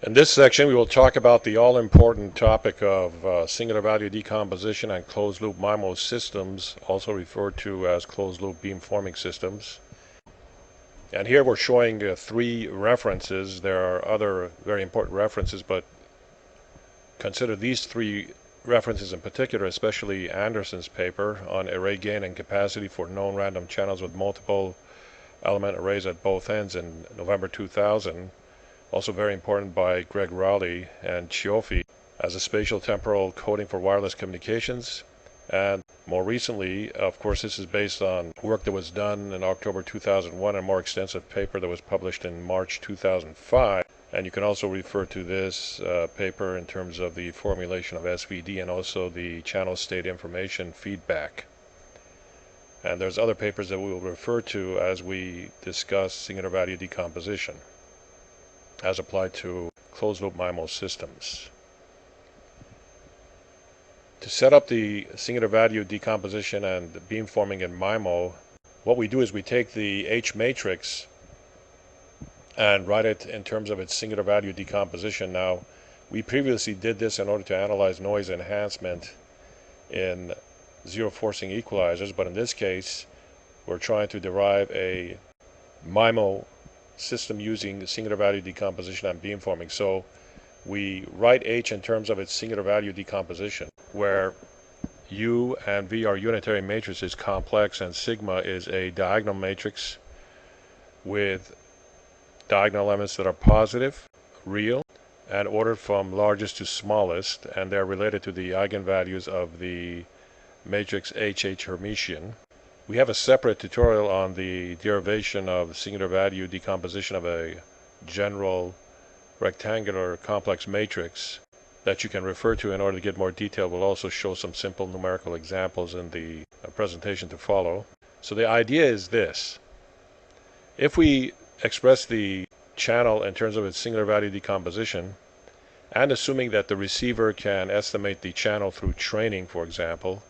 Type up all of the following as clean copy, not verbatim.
In this section, we will talk about the all-important topic of singular value decomposition and closed-loop MIMO systems, also referred to as closed-loop beamforming systems. And here we're showing three references. There are other very important references, but consider these three references in particular, especially Anderson's paper on array gain and capacity for known random channels with multiple element arrays at both ends in November 2000. Also very important by Greg Rowley and Cioffi as a spatial temporal coding for wireless communications. And more recently, of course, this is based on work that was done in October 2001, a more extensive paper that was published in March 2005. And you can also refer to this paper in terms of the formulation of SVD and also the channel state information feedback. And there's other papers that we will refer to as we discuss singular value decomposition as applied to closed-loop MIMO systems. To set up the singular value decomposition and beamforming in MIMO, what we do is we take the H matrix and write it in terms of its singular value decomposition. Now, we previously did this in order to analyze noise enhancement in zero forcing equalizers, but in this case, we're trying to derive a MIMO system using singular value decomposition and beamforming. So we write H in terms of its singular value decomposition, where U and V are unitary matrices, complex, and sigma is a diagonal matrix with diagonal elements that are positive, real, and ordered from largest to smallest, and they're related to the eigenvalues of the matrix HH Hermitian. We have a separate tutorial on the derivation of singular value decomposition of a general rectangular complex matrix that you can refer to in order to get more detail. We'll also show some simple numerical examples in the presentation to follow. So the idea is this. If we express the channel in terms of its singular value decomposition, and assuming that the receiver can estimate the channel through training, for example,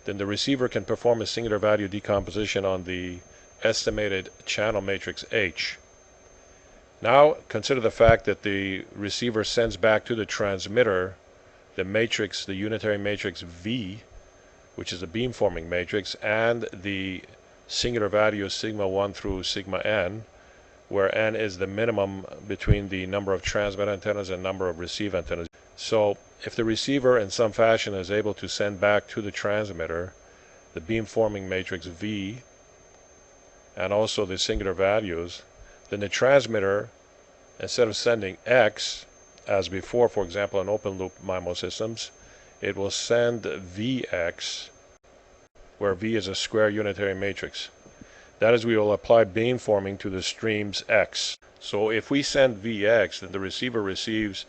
then the receiver can perform a singular value decomposition on the estimated channel matrix H. Now consider the fact that the receiver sends back to the transmitter the matrix, the unitary matrix V, which is a beamforming matrix, and the singular value sigma 1 through sigma n, where n is the minimum between the number of transmit antennas and number of receive antennas. So if the receiver in some fashion is able to send back to the transmitter the beamforming matrix V and also the singular values, then the transmitter, instead of sending X as before, for example in open loop MIMO systems, it will send Vx, where V is a square unitary matrix. That is, we will apply beamforming to the streams X. So if we send Vx, then the receiver receives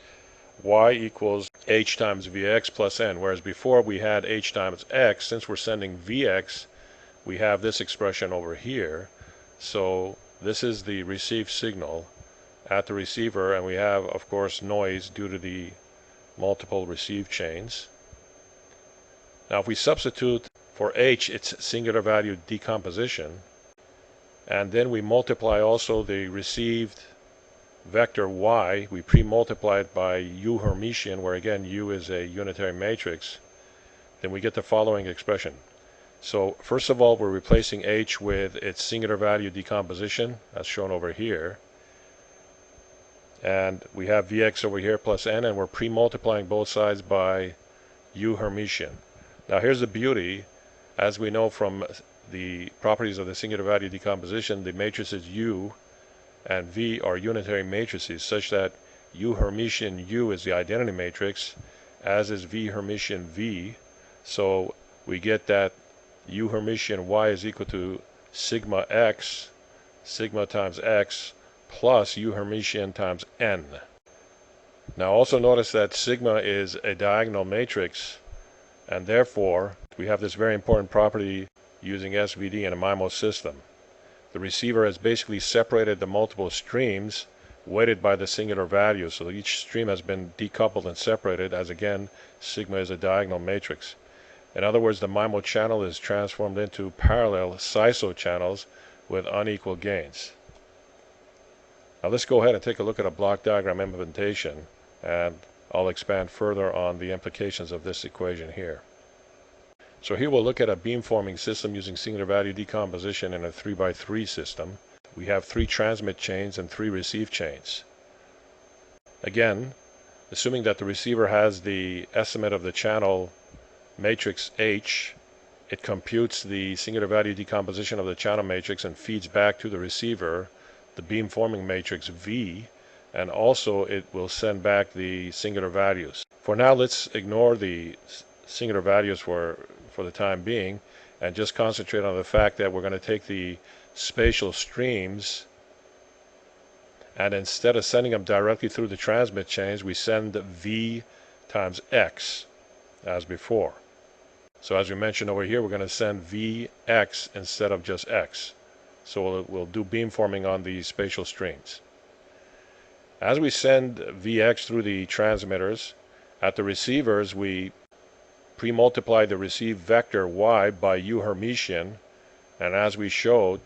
y equals h times Vx plus n, whereas before we had h times x. Since we're sending Vx, we have this expression over here. So this is the received signal at the receiver, and we have, of course, noise due to the multiple receive chains. Now if we substitute for h its singular value decomposition, and then we multiply also the received vector y, we pre-multiply it by U Hermitian, where again U is a unitary matrix, then we get the following expression. So first of all, we're replacing H with its singular value decomposition, as shown over here. And we have Vx over here plus n, and we're pre-multiplying both sides by U Hermitian. Now here's the beauty. As we know from the properties of the singular value decomposition, the matrices U and V are unitary matrices, such that U Hermitian U is the identity matrix, as is V Hermitian V. So we get that U Hermitian Y is equal to sigma x, sigma times x, plus U Hermitian times n. Now also notice that sigma is a diagonal matrix, and therefore we have this very important property using SVD in a MIMO system. The receiver has basically separated the multiple streams weighted by the singular value, so each stream has been decoupled and separated, as again sigma is a diagonal matrix. In other words, the MIMO channel is transformed into parallel SISO channels with unequal gains. Now let's go ahead and take a look at a block diagram implementation, and I'll expand further on the implications of this equation here. So here we'll look at a beamforming system using singular value decomposition in a 3x3 system. We have 3 transmit chains and 3 receive chains. Again, assuming that the receiver has the estimate of the channel matrix H, it computes the singular value decomposition of the channel matrix and feeds back to the receiver the beamforming matrix V, and also it will send back the singular values. For now, let's ignore the singular values for the time being and just concentrate on the fact that we're going to take the spatial streams, and instead of sending them directly through the transmit chains, we send V times X as before. So as we mentioned over here, we're going to send Vx instead of just X. So we'll do beamforming on the spatial streams. As we send Vx through the transmitters, at the receivers we pre-multiply the received vector y by U Hermitian, and as we showed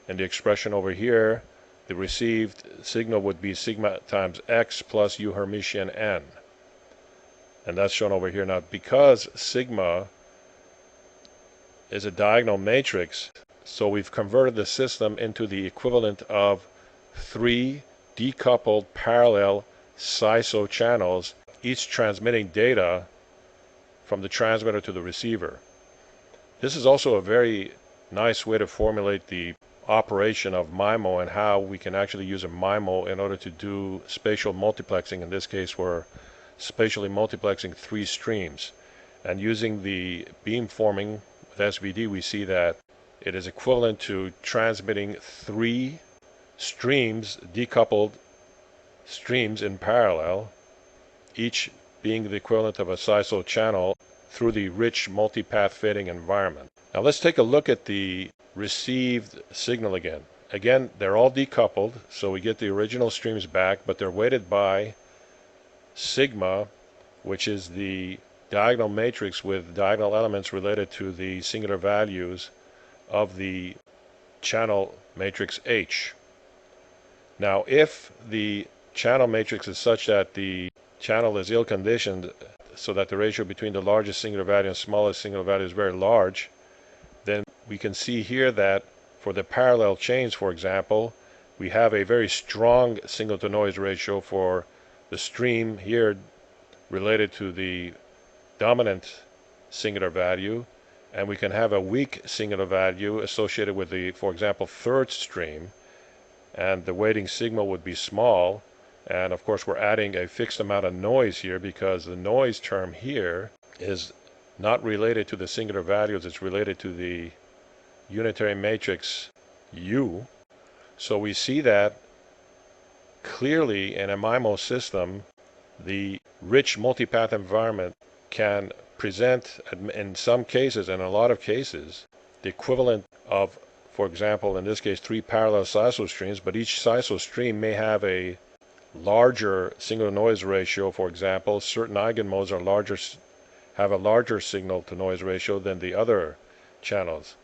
in the expression over here, the received signal would be sigma times x plus U Hermitian n. And that's shown over here. Now, because sigma is a diagonal matrix, so we've converted the system into the equivalent of 3 decoupled parallel SISO channels, each transmitting data from the transmitter to the receiver. This is also a very nice way to formulate the operation of MIMO and how we can actually use a MIMO in order to do spatial multiplexing. In this case, we're spatially multiplexing 3 streams. And using the beamforming with SVD, we see that it is equivalent to transmitting 3 streams, decoupled streams in parallel, each being the equivalent of a SISO channel through the rich multipath fitting environment. Now let's take a look at the received signal again. Again, they're all decoupled, so we get the original streams back, but they're weighted by sigma, which is the diagonal matrix with diagonal elements related to the singular values of the channel matrix H. Now, if the channel matrix is such that the channel is ill-conditioned, so that the ratio between the largest singular value and smallest singular value is very large, then we can see here that for the parallel chains, for example, we have a very strong signal-to-noise ratio for the stream here related to the dominant singular value, and we can have a weak singular value associated with the, for example, third stream, and the weighting sigma would be small. And of course we're adding a fixed amount of noise here because the noise term here is not related to the singular values, it's related to the unitary matrix U. So we see that clearly in a MIMO system, the rich multipath environment can present, in some cases, and in a lot of cases, the equivalent of, for example, in this case, 3 parallel SISO streams, but each SISO stream may have a larger signal to noise ratio. For example, certain eigenmodes are larger, have a larger signal to noise ratio than the other channels.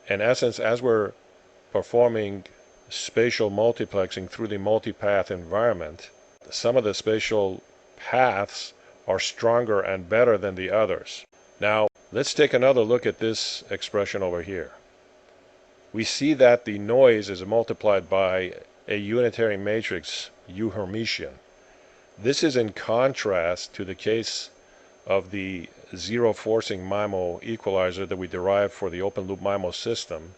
In essence, as we're performing spatial multiplexing through the multipath environment, some of the spatial paths are stronger and better than the others. Now, let's take another look at this expression over here. We see that the noise is multiplied by a unitary matrix U Hermitian. This is in contrast to the case of the zero forcing MIMO equalizer that we derived for the open loop MIMO system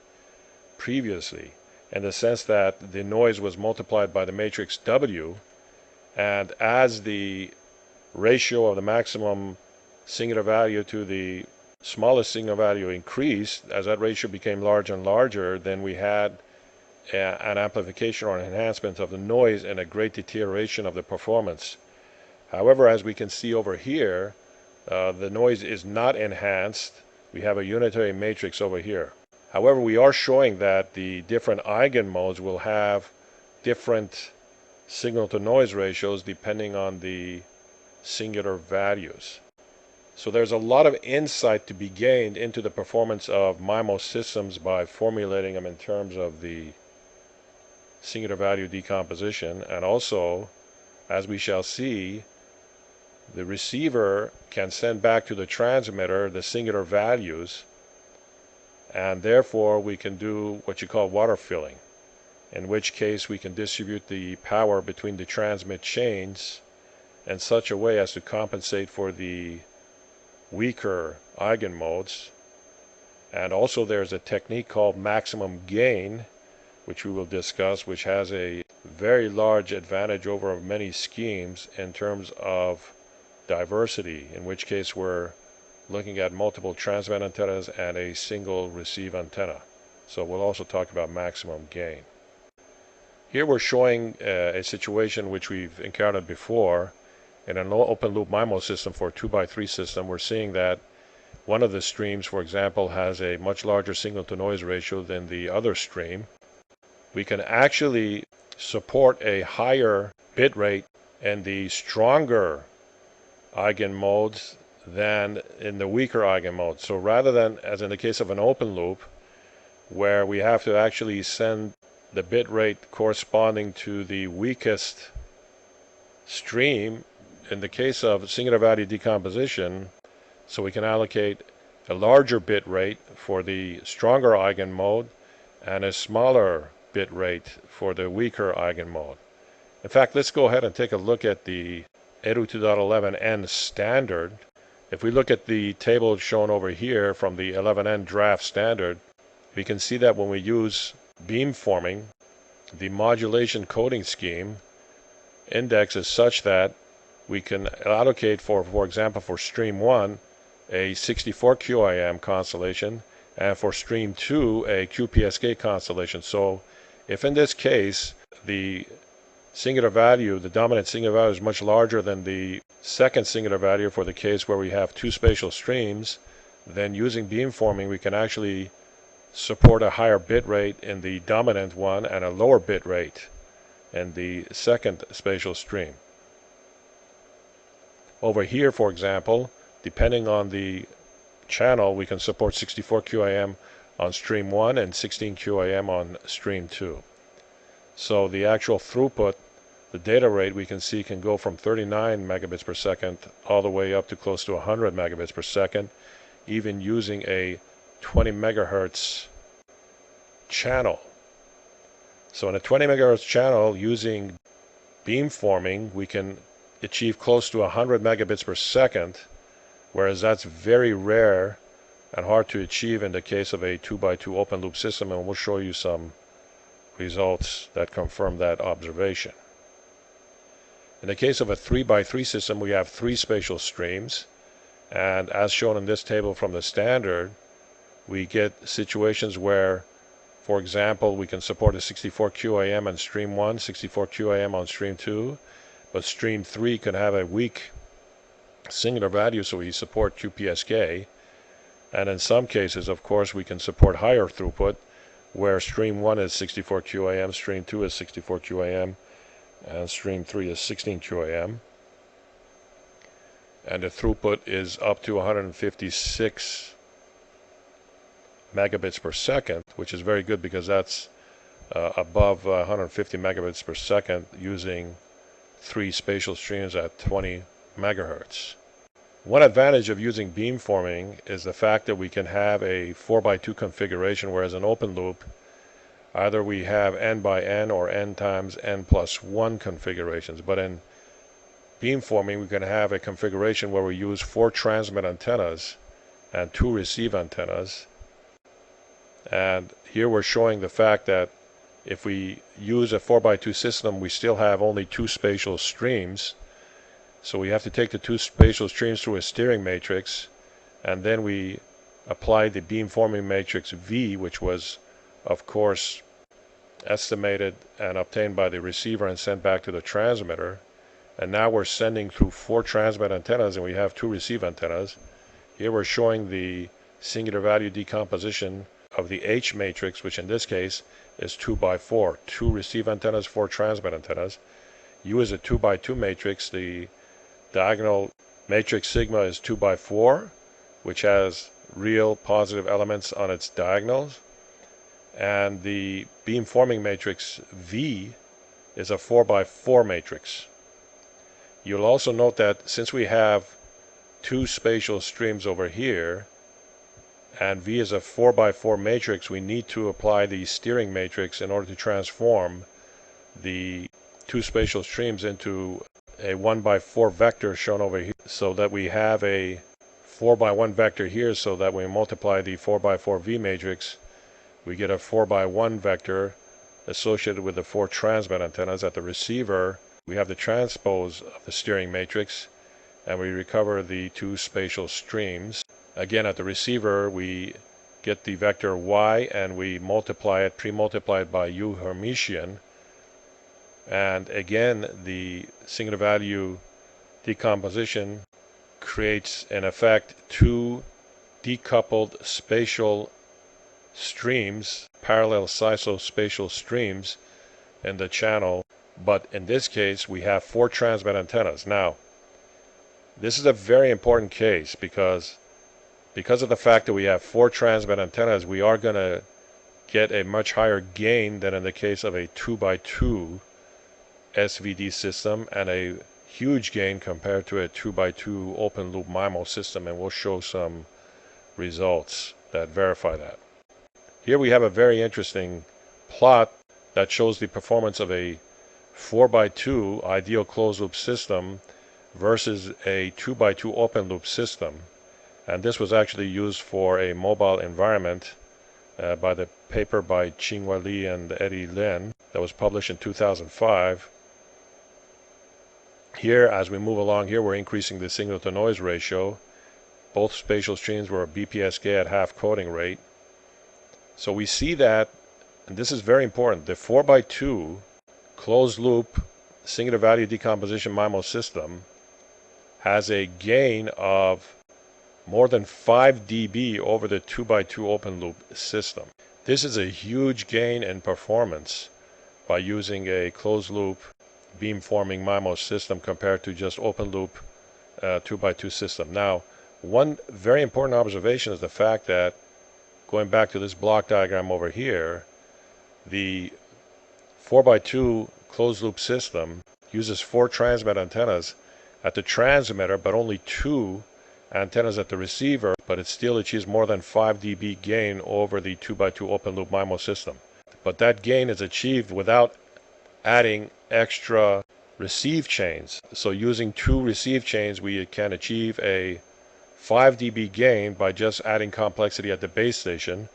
previously, in the sense that the noise was multiplied by the matrix W, and as the ratio of the maximum singular value to the smallest singular value increased, as that ratio became larger and larger, then we had an amplification or an enhancement of the noise and a great deterioration of the performance. However, as we can see over here, the noise is not enhanced. We have a unitary matrix over here. However, we are showing that the different eigenmodes will have different signal to noise ratios depending on the singular values. So there's a lot of insight to be gained into the performance of MIMO systems by formulating them in terms of the singular value decomposition, and also, as we shall see, the receiver can send back to the transmitter the singular values, and therefore we can do what you call water filling, in which case we can distribute the power between the transmit chains in such a way as to compensate for the weaker eigenmodes. And also there's a technique called maximum gain, which we will discuss, which has a very large advantage over many schemes in terms of diversity, in which case we're looking at multiple transmit antennas and a single receive antenna. So we'll also talk about maximum gain. Here we're showing a situation which we've encountered before. In an open loop MIMO system for a 2x3 system, we're seeing that one of the streams, for example, has a much larger signal to noise ratio than the other stream. We can actually support a higher bit rate in the stronger eigenmodes than in the weaker eigenmodes. So rather than, as in the case of an open loop, where we have to actually send the bit rate corresponding to the weakest stream, in the case of singular value decomposition, so we can allocate a larger bit rate for the stronger eigenmode and a smaller bit rate for the weaker eigenmode. In fact, let's go ahead and take a look at the 802.11n standard. If we look at the table shown over here from the 11n draft standard, we can see that when we use beamforming, the modulation coding scheme index is such that we can allocate for example, for stream 1, a 64 QIM constellation, and for stream 2, a QPSK constellation. So if in this case the singular value, the dominant singular value, is much larger than the second singular value for the case where we have two spatial streams, then using beamforming we can actually support a higher bit rate in the dominant one and a lower bit rate in the second spatial stream. Over here, for example, depending on the channel, we can support 64 QAM on stream 1 and 16 QAM on stream 2. So the actual throughput, the data rate, we can see can go from 39 megabits per second all the way up to close to 100 megabits per second, even using a 20 megahertz channel. So in a 20 megahertz channel, using beamforming, we can achieve close to 100 megabits per second, whereas that's very rare and hard to achieve in the case of a 2x2 open loop system, and we'll show you some results that confirm that observation. In the case of a 3x3 system, we have 3 spatial streams, and as shown in this table from the standard, we get situations where, for example, we can support a 64 QAM on stream 1, 64 QAM on stream 2, but stream 3 can have a weak singular value, so we support QPSK. And in some cases, of course, we can support higher throughput, where stream 1 is 64 QAM, stream 2 is 64 QAM, and stream 3 is 16 QAM. And the throughput is up to 156 megabits per second, which is very good because that's above 150 megabits per second using 3 spatial streams at 20 megahertz. One advantage of using beamforming is the fact that we can have a 4x2 configuration, whereas in open loop, either we have n by n or n times n plus 1 configurations. But in beamforming, we can have a configuration where we use 4 transmit antennas and 2 receive antennas. And here we're showing the fact that if we use a 4x2 system, we still have only 2 spatial streams. So we have to take the 2 spatial streams through a steering matrix, and then we apply the beamforming matrix V, which was, of course, estimated and obtained by the receiver and sent back to the transmitter. And now we're sending through 4 transmit antennas, and we have 2 receive antennas. Here we're showing the singular value decomposition of the H matrix, which in this case is 2x4. 2 receive antennas, 4 transmit antennas. U is a 2x2 matrix. The diagonal matrix sigma is 2x4, which has real positive elements on its diagonals. and the beam forming matrix V is a 4x4 matrix. You'll also note that since we have two spatial streams over here, and V is a 4x4 matrix, we need to apply the steering matrix in order to transform the two spatial streams into a 1x4 vector shown over here, so that we have a 4x1 vector here, so that when we multiply the 4x4 V matrix, we get a 4x1 vector associated with the 4 transmit antennas. At the receiver, we have the transpose of the steering matrix, and we recover the two spatial streams. Again, at the receiver, we get the vector Y, and we multiply it, pre-multiply it by U Hermitian. And again, the singular value decomposition creates, in effect, two decoupled spatial streams, parallel isospatial streams in the channel. But in this case, we have 4 transmit antennas. Now, this is a very important case because of the fact that we have 4 transmit antennas, we are going to get a much higher gain than in the case of a 2x2 SVD system, and a huge gain compared to a 2x2 open loop MIMO system, and we'll show some results that verify that. Here we have a very interesting plot that shows the performance of a 4x2 ideal closed loop system versus a 2x2 open loop system. And this was actually used for a mobile environment by the paper by Qinghua Li and Eddie Lin that was published in 2005. Here, as we move along here, we're increasing the signal to noise ratio. Both spatial streams were BPSK at half coding rate. So we see that, and this is very important, the 4x2 closed loop singular value decomposition MIMO system has a gain of more than 5 dB over the 2x2 open loop system. This is a huge gain in performance by using a closed loop beam forming MIMO system compared to just open loop 2x2 system. Now, one very important observation is the fact that, going back to this block diagram over here, the 4x2 closed loop system uses 4 transmit antennas at the transmitter, but only 2 antennas at the receiver, but it still achieves more than 5 dB gain over the 2x2 open loop MIMO system. But that gain is achieved without adding extra receive chains. So using 2 receive chains, we can achieve a 5 dB gain by just adding complexity at the base station.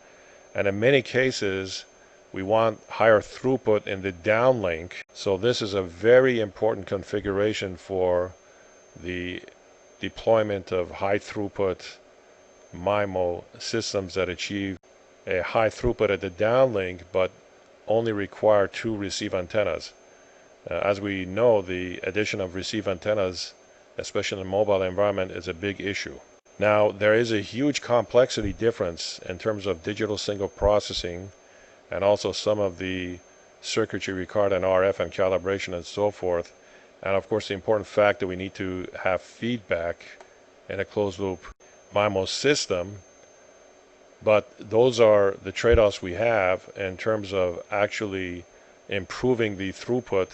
And in many cases, we want higher throughput in the downlink. So this is a very important configuration for the deployment of high throughput MIMO systems that achieve a high throughput at the downlink but only require 2 receive antennas. As we know, the addition of receive antennas, especially in a mobile environment, is a big issue. Now, there is a huge complexity difference in terms of digital signal processing and also some of the circuitry required in RF and calibration and so forth. And of course, the important fact that we need to have feedback in a closed loop MIMO system. But those are the trade-offs we have in terms of actually improving the throughput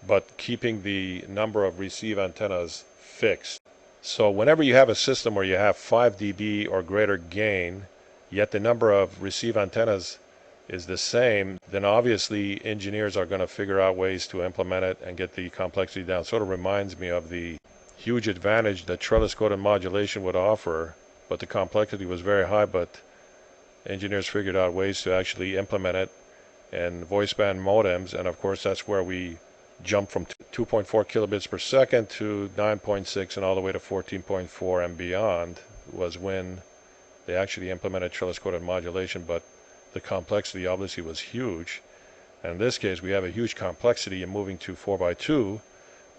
but keeping the number of receive antennas fixed. So whenever you have a system where you have 5 dB or greater gain, yet the number of receive antennas is the same, then obviously engineers are going to figure out ways to implement it and get the complexity down. Sort of reminds me of the huge advantage that trellis-coded modulation would offer, but the complexity was very high, but engineers figured out ways to actually implement it in voice band modems, and of course that's where we jumped from 2.4 kilobits per second to 9.6 and all the way to 14.4 and beyond, was when they actually implemented trellis-coded modulation. But the complexity obviously was huge. And in this case, we have a huge complexity in moving to 4x2,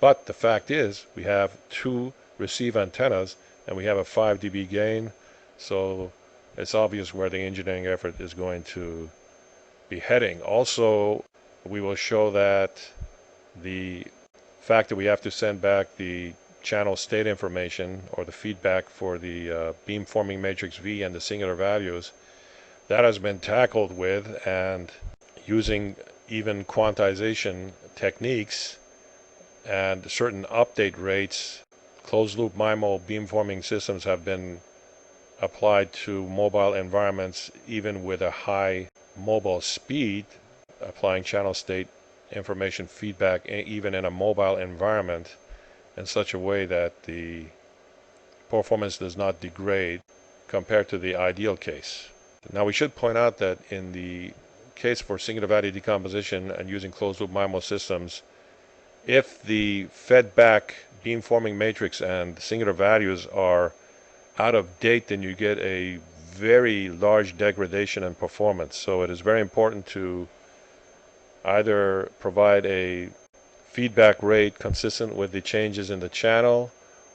but the fact is we have 2 receive antennas and we have a 5 dB gain, so it's obvious where the engineering effort is going to be heading. Also, we will show that the fact that we have to send back the channel state information or the feedback for the beam forming matrix V and the singular values that has been tackled with, and using even quantization techniques and certain update rates, closed-loop MIMO beamforming systems have been applied to mobile environments even with a high mobile speed, applying channel state information feedback even in a mobile environment in such a way that the performance does not degrade compared to the ideal case. Now we should point out that in the case for singular value decomposition and using closed-loop MIMO systems, if the fed back beamforming matrix and singular values are out of date, then you get a very large degradation in performance. So it is very important to either provide a feedback rate consistent with the changes in the channel,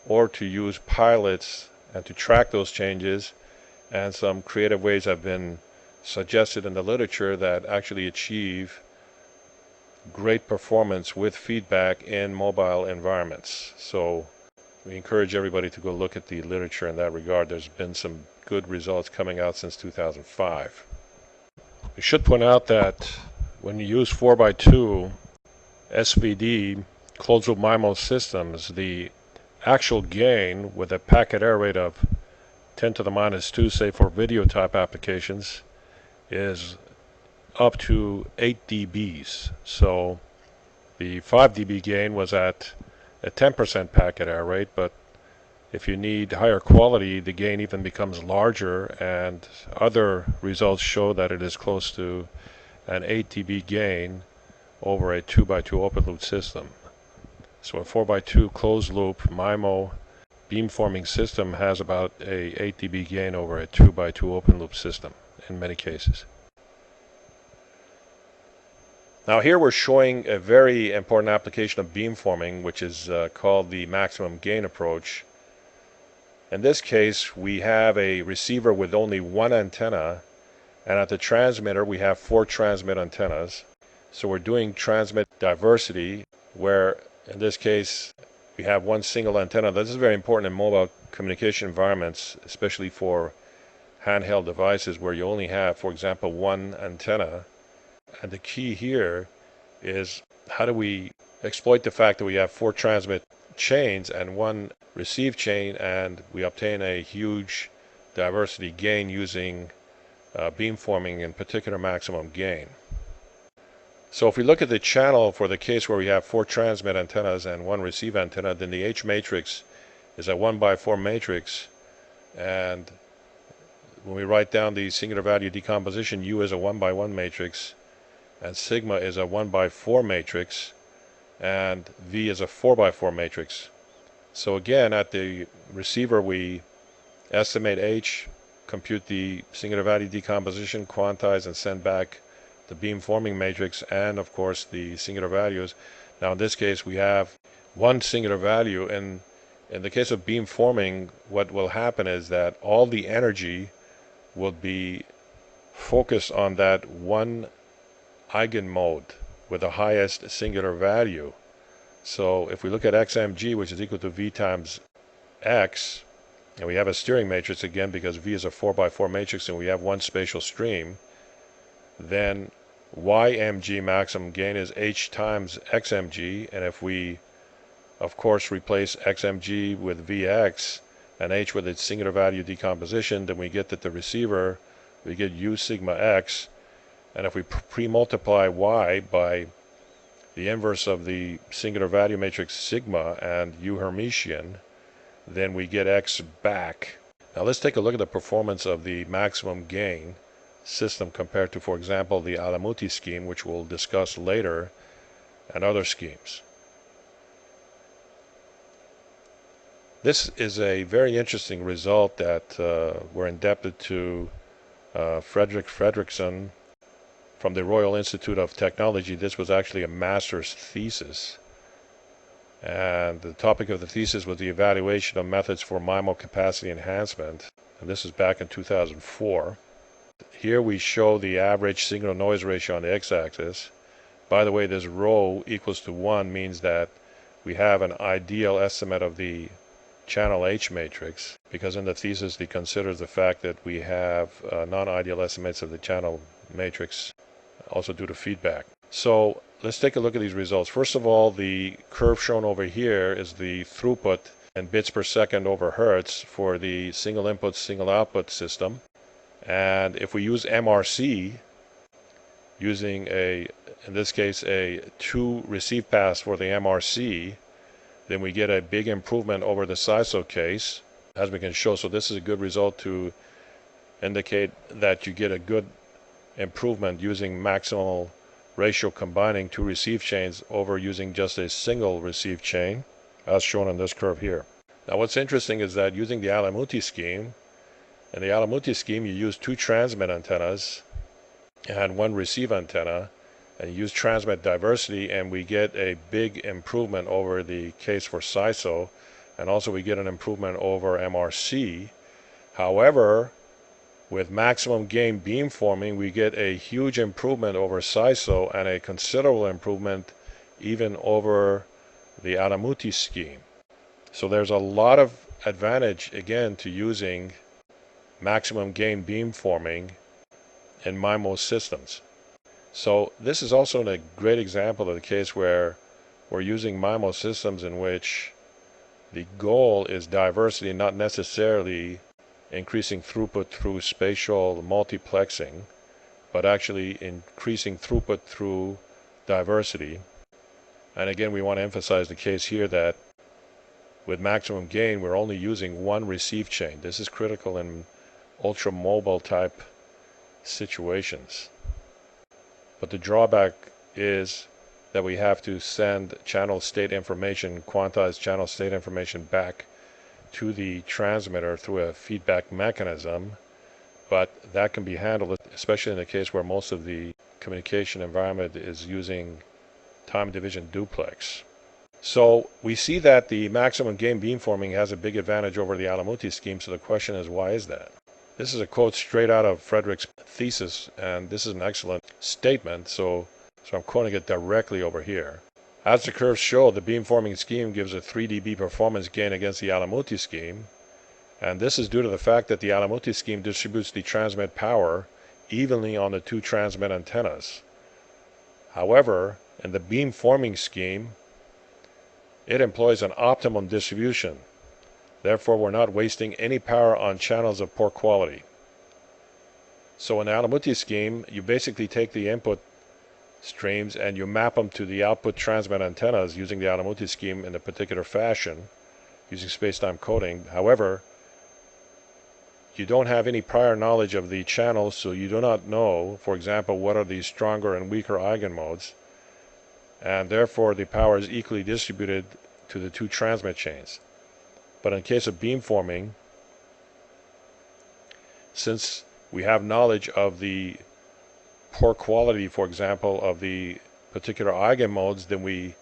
or to use pilots and to track those changes. And some creative ways have been suggested in the literature that actually achieve great performance with feedback in mobile environments. So we encourage everybody to go look at the literature in that regard. There's been some good results coming out since 2005. We should point out that when you use 4x2 SVD closed-loop MIMO systems, the actual gain with a packet error rate of 10 to the minus 2, say for video type applications, is up to 8 dBs. So the 5 dB gain was at a 10% packet error rate, but if you need higher quality, the gain even becomes larger, and other results show that it is close to an 8 dB gain over a 2x2 open loop system. So a 4x2 closed loop MIMO beamforming system has about a 8 dB gain over a 2x2 open loop system in many cases. Now here we're showing a very important application of beamforming, which is called the maximum gain approach. In this case, we have a receiver with only one antenna, and at the transmitter we have 4 transmit antennas. So we're doing transmit diversity, where in this case we have one single antenna. This is very important in mobile communication environments, especially for handheld devices where you only have, for example, one antenna. And the key here is, how do we exploit the fact that we have 4 transmit chains and 1 receive chain, and we obtain a huge diversity gain using beamforming, in particular maximum gain. So if we look at the channel for the case where we have 4 transmit antennas and 1 receive antenna, then the H matrix is a 1x4 matrix, and when we write down the singular value decomposition, U is a 1x1 matrix, and sigma is a 1x4 matrix, and V is a 4x4 matrix. So again, at the receiver we estimate H, compute the singular value decomposition, quantize and send back the beamforming matrix and of course the singular values. Now in this case we have one singular value, and in the case of beamforming, what will happen is that all the energy will be focused on that one eigenmode with the highest singular value. So if we look at xmg, which is equal to V times x, and we have a steering matrix again because V is a 4x4 matrix and we have one spatial stream, then ymg maximum gain is H times xmg, and if we of course replace xmg with Vx and H with its singular value decomposition, then we get that the receiver, we get U sigma x, and if we pre-multiply y by the inverse of the singular value matrix sigma and U Hermitian, then we get x back. Now let's take a look at the performance of the maximum gain system compared to, for example, the Alamouti scheme, which we'll discuss later, and other schemes. This is a very interesting result that we're indebted to Fredrik Fredriksson from the Royal Institute of Technology. This was actually a master's thesis, and the topic of the thesis was the evaluation of methods for MIMO capacity enhancement, and this is back in 2004. Here we show the average signal noise ratio on the x-axis. By the way, this rho equals to 1 means that we have an ideal estimate of the channel H matrix, because in the thesis he considers the fact that we have non-ideal estimates of the channel matrix also due to feedback. So let's take a look at these results. First of all, the curve shown over here is the throughput in bits per second over hertz for the single input, single output system. And if we use MRC, using in this case, a 2 receive pass for the MRC, then we get a big improvement over the SISO case, as we can show. So this is a good result to indicate that you get a good improvement using maximal ratio combining 2 receive chains over using just a single receive chain, as shown on this curve here. Now what's interesting is that using the Alamouti scheme, in the Alamouti scheme you use 2 transmit antennas and 1 receive antenna, and use transmit diversity, and we get a big improvement over the case for SISO, and also we get an improvement over MRC. However, with maximum gain beamforming, we get a huge improvement over SISO and a considerable improvement even over the Alamouti scheme. So there's a lot of advantage again to using maximum gain beamforming in MIMO systems. So this is also a great example of the case where we're using MIMO systems in which the goal is diversity, not necessarily increasing throughput through spatial multiplexing, but actually increasing throughput through diversity. And again, we want to emphasize the case here that with maximum gain, we're only using 1 receive chain. This is critical in ultra mobile type situations. But the drawback is that we have to send channel state information, quantized channel state information, back to the transmitter through a feedback mechanism. But that can be handled, especially in the case where most of the communication environment is using time division duplex. So we see that the maximum gain beamforming has a big advantage over the Alamouti scheme. So the question is, why is that? This is a quote straight out of Frederick's thesis, and this is an excellent statement, so I'm quoting it directly over here. As the curves show, the beamforming scheme gives a 3 dB performance gain against the Alamouti scheme, and this is due to the fact that the Alamouti scheme distributes the transmit power evenly on the 2 transmit antennas. However, in the beamforming scheme, it employs an optimum distribution. Therefore, we're not wasting any power on channels of poor quality. So in the Alamouti scheme, you basically take the input streams and you map them to the output transmit antennas using the Alamouti scheme in a particular fashion, using space-time coding. However, you don't have any prior knowledge of the channels, so you do not know, for example, what are the stronger and weaker eigenmodes, and therefore the power is equally distributed to the 2 transmit chains. But in case of beamforming, since we have knowledge of the poor quality, for example, of the particular eigenmodes, then we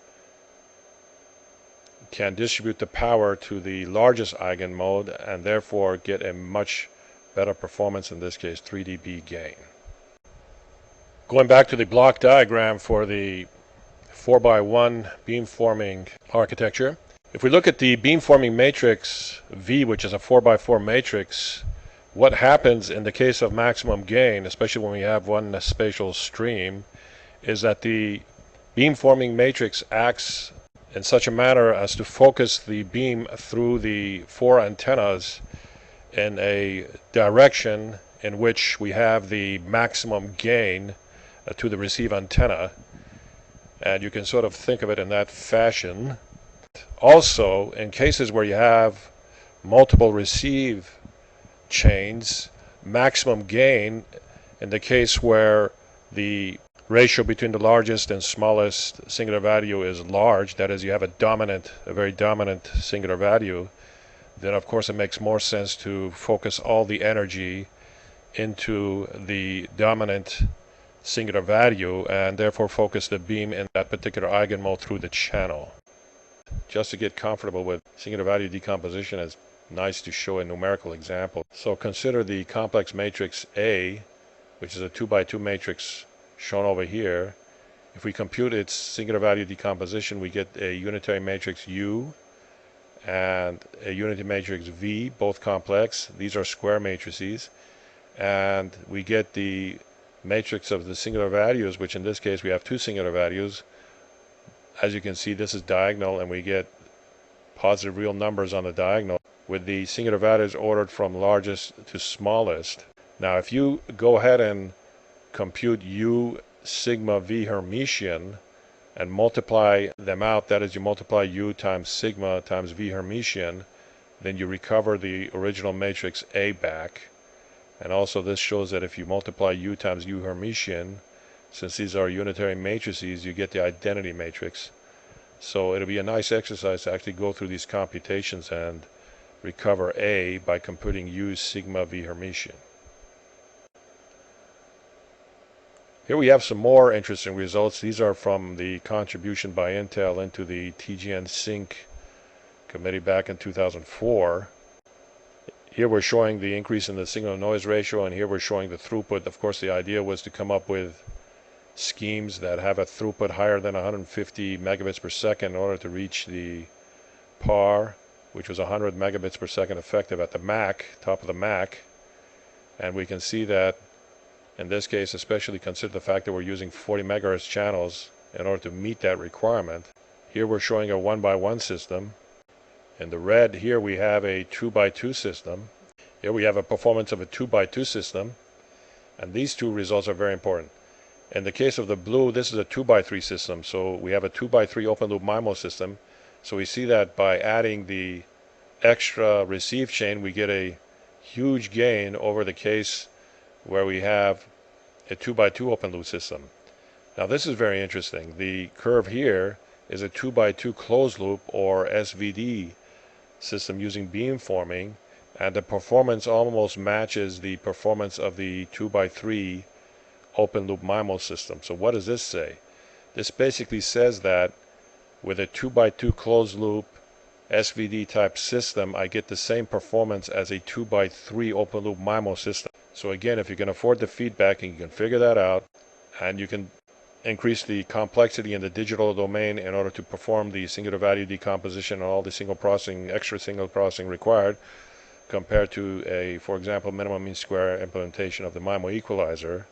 can distribute the power to the largest eigenmode and therefore get a much better performance, in this case 3 dB gain. Going back to the block diagram for the 4x1 beamforming architecture, if we look at the beamforming matrix V, which is a 4x4 matrix, what happens in the case of maximum gain, especially when we have one spatial stream, is that the beamforming matrix acts in such a manner as to focus the beam through the 4 antennas in a direction in which we have the maximum gain to the receive antenna. And you can sort of think of it in that fashion. Also, in cases where you have multiple receive chains, maximum gain, in the case where the ratio between the largest and smallest singular value is large, that is, you have a very dominant singular value, then of course it makes more sense to focus all the energy into the dominant singular value and therefore focus the beam in that particular eigenmode through the channel. Just to get comfortable with singular value decomposition, it's nice to show a numerical example. So consider the complex matrix A, which is a 2x2 matrix shown over here. If we compute its singular value decomposition, we get a unitary matrix U, and a unity matrix V, both complex. These are square matrices, and we get the matrix of the singular values, which in this case we have two singular values. As you can see, this is diagonal, and we get positive real numbers on the diagonal with the singular values ordered from largest to smallest. Now if you go ahead and compute U sigma V Hermitian and multiply them out, that is, you multiply U times sigma times V Hermitian, then you recover the original matrix A back. And also this shows that if you multiply U times U Hermitian, since these are unitary matrices, you get the identity matrix. So it'll be a nice exercise to actually go through these computations and recover A by computing U sigma V Hermitian. Here we have some more interesting results. These are from the contribution by Intel into the TGN Sync committee back in 2004. Here we're showing the increase in the signal noise ratio, and here we're showing the throughput. Of course, the idea was to come up with schemes that have a throughput higher than 150 megabits per second in order to reach the PAR, which was 100 megabits per second effective at the MAC, top of the MAC. And we can see that in this case, especially consider the fact that we're using 40 megahertz channels in order to meet that requirement. Here we're showing a 1x1 system. In the red here we have a 2x2 system. Here we have a performance of a 2x2 system, and these two results are very important. In the case of the blue, this is a 2x3 system, so we have a 2x3 open loop MIMO system. So we see that by adding the extra receive chain, we get a huge gain over the case where we have a 2x2 open loop system. Now this is very interesting. The curve here is a 2x2 closed loop, or SVD system using beamforming, and the performance almost matches the performance of the 2x3 open loop MIMO system. So what does this say? This basically says that with a 2x2 closed loop SVD type system, I get the same performance as a 2x3 open loop MIMO system. So again, if you can afford the feedback and you can figure that out, and you can increase the complexity in the digital domain in order to perform the singular value decomposition and all the single processing, extra single processing required, compared to a, for example, minimum mean square implementation of the MIMO equalizer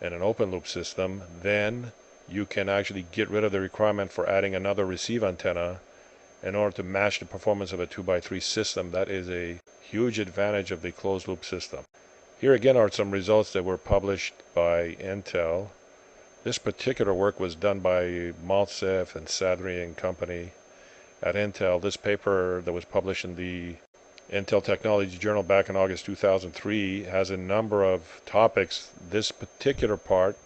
in an open loop system, then you can actually get rid of the requirement for adding another receive antenna in order to match the performance of a 2x3 system. That is a huge advantage of the closed loop system. Here again are some results that were published by Intel. This particular work was done by Maltsev and Sadri and company at Intel. This paper that was published in the Intel Technology Journal back in August 2003 has a number of topics. This particular part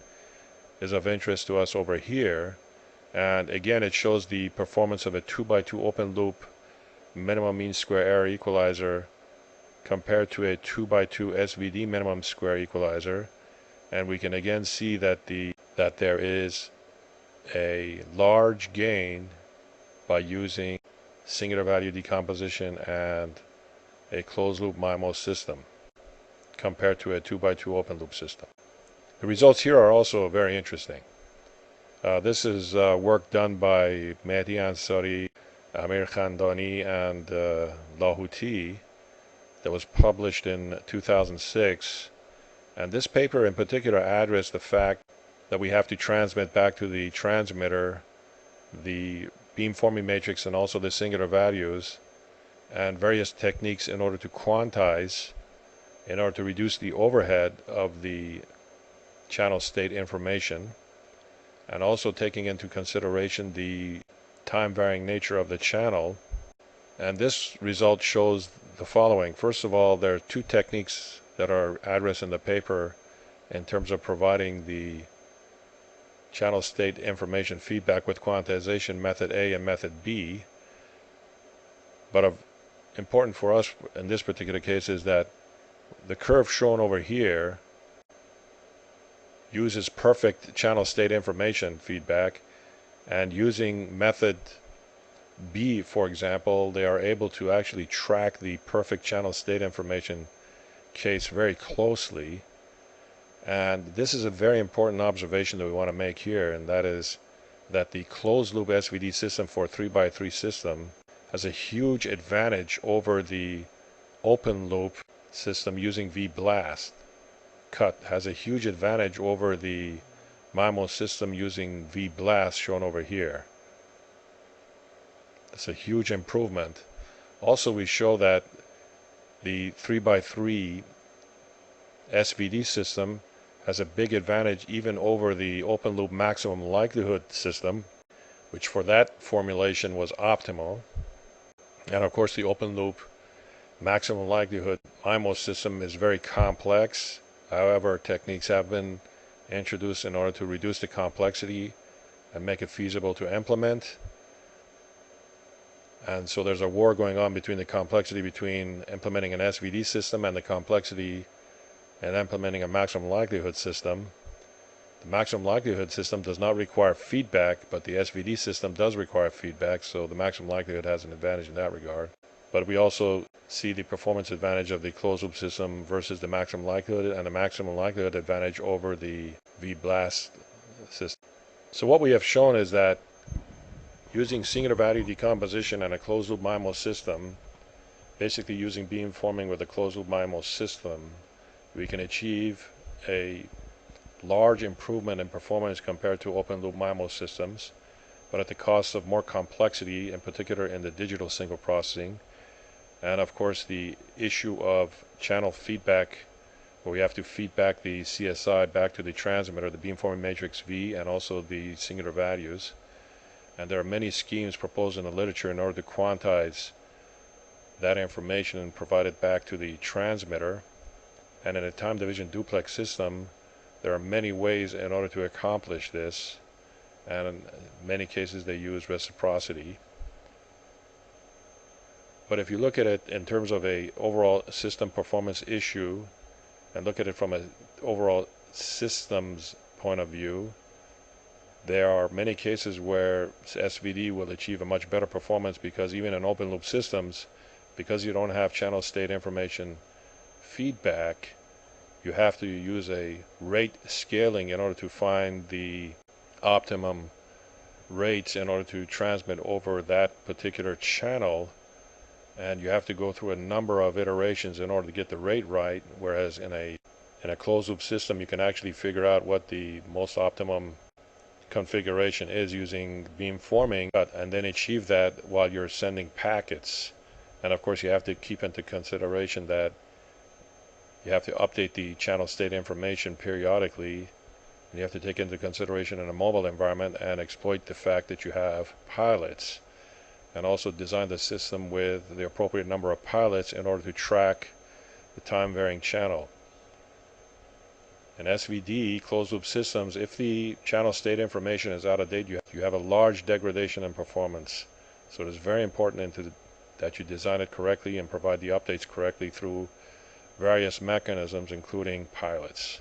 is of interest to us over here, and again it shows the performance of a 2x2 open loop minimum mean square error equalizer compared to a 2x2 SVD minimum square equalizer, and we can again see that there is a large gain by using singular value decomposition and a closed loop MIMO system compared to a 2x2 open loop system. The results here are also very interesting. This is work done by Mehdi Ansari, Amir Khandani, and Lahouti that was published in 2006. And this paper in particular addressed the fact that we have to transmit back to the transmitter the beamforming matrix and also the singular values, and various techniques in order to quantize, in order to reduce the overhead of the channel state information, and also taking into consideration the time varying nature of the channel. And this result shows the following. First of all, there are two techniques that are addressed in the paper in terms of providing the channel state information feedback with quantization, method A and method B. But important for us in this particular case is that the curve shown over here uses perfect channel state information feedback, and using method B, for example, they are able to actually track the perfect channel state information case very closely. And this is a very important observation that we want to make here, and that is that the closed loop SVD system for a 3x3 system has a huge advantage over the open loop system using VBlast. Cut has a huge advantage over the MIMO system using VBlast, shown over here. It's a huge improvement. Also, we show that the 3x3 SVD system has a big advantage even over the open loop maximum likelihood system, which for that formulation was optimal. And of course, the open loop maximum likelihood MIMO system is very complex. However, techniques have been introduced in order to reduce the complexity and make it feasible to implement. And so there's a war going on between the complexity between implementing an SVD system and the complexity in implementing a maximum likelihood system. The maximum likelihood system does not require feedback, but the SVD system does require feedback, so the maximum likelihood has an advantage in that regard. But we also see the performance advantage of the closed loop system versus the maximum likelihood, and the maximum likelihood advantage over the VBlast system. So what we have shown is that using singular value decomposition and a closed loop MIMO system, basically using beam forming with a closed loop MIMO system, we can achieve a large improvement in performance compared to open loop MIMO systems, but at the cost of more complexity, in particular in the digital signal processing, and of course the issue of channel feedback, where we have to feed back the CSI back to the transmitter, the Beamforming Matrix V, and also the singular values. And there are many schemes proposed in the literature in order to quantize that information and provide it back to the transmitter. And in a time division duplex system, there are many ways in order to accomplish this, and in many cases they use reciprocity. But if you look at it in terms of a overall system performance issue, and look at it from an overall systems point of view, there are many cases where SVD will achieve a much better performance, because even in open loop systems, because you don't have channel state information feedback, you have to use a rate scaling in order to find the optimum rates in order to transmit over that particular channel, and you have to go through a number of iterations in order to get the rate right, whereas in a closed loop system you can actually figure out what the most optimum configuration is using beam forming, and then achieve that while you're sending packets. And of course you have to keep into consideration that you have to update the channel state information periodically, and you have to take into consideration in a mobile environment and exploit the fact that you have pilots, and also design the system with the appropriate number of pilots in order to track the time varying channel. In SVD closed loop systems, if the channel state information is out of date, you have a large degradation in performance. So it is very important that you design it correctly and provide the updates correctly through various mechanisms, including pilots.